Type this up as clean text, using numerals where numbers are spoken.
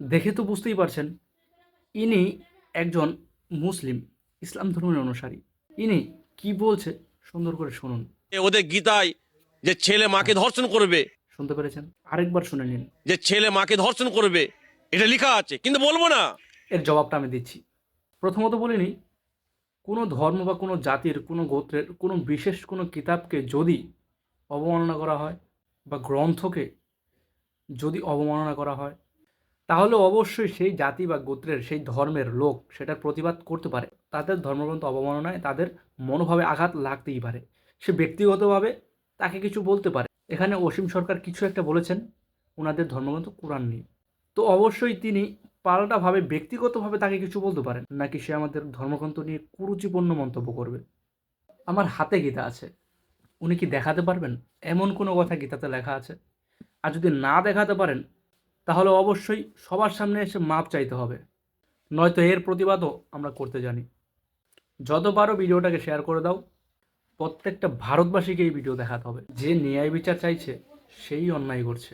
দেখে তো বুঝতেই পারছেন ইনি একজন মুসলিম, ইসলাম ধর্মের অনুসারী। ইনি কি বলছে সুন্দর করে শুনুন। ওদের গীতায় যে ছেলে মাকে হ্যাঁ, ধর্ষণ করবে, শুনতে পেরেছেন? আরেকবার শুনে নিন। যে ছেলে মাকে ধর্ষণ করবে, এটা লেখা আছে, কিন্তু বলবো না। এর জবাবটা আমি দিচ্ছি। প্রথমত বলে নিই, কোনো ধর্ম বা কোনো জাতির, কোনো গোত্রের, কোনো বিশেষ কোনো কিতাবকে যদি অবমাননা করা হয় বা গ্রন্থকে যদি অবমাননা করা হয়, তাহলে অবশ্যই সেই জাতি বা গোত্রের, সেই ধর্মের লোক সেটার প্রতিবাদ করতে পারে। তাদের ধর্মগ্রন্থ অবমাননায় তাদের মনোভাবে আঘাত লাগতেই পারে। সে ব্যক্তিগতভাবে তাকে কিছু বলতে পারে। এখানে অসীম সরকার কিছু একটা বলেছেন ওনাদের ধর্মগ্রন্থ কোরআন নিয়ে। তো অবশ্যই তিনি পাল্টাভাবে ব্যক্তিগতভাবে তাকে কিছু বলতে পারেন, নাকি সে আমাদের ধর্মগ্রন্থ নিয়ে কুরুচিপূর্ণ মন্তব্য করবে? আমার হাতে গীতা আছে, উনি কি দেখাতে পারবেন এমন কোনো কথা গীতাতে লেখা আছে? আর যদি না দেখাতে পারেন, তাহলে অবশ্যই সবার সামনে এসে মাপ চাইতে হবে, নয়তো এর প্রতিবাদও আমরা করতে জানি। যত পারো ভিডিওটাকে শেয়ার করে দাও। প্রত্যেকটা ভারতবাসীকে এই ভিডিও দেখাতে হবে। যে ন্যায় বিচার চাইছে সেই অন্যায় করছে।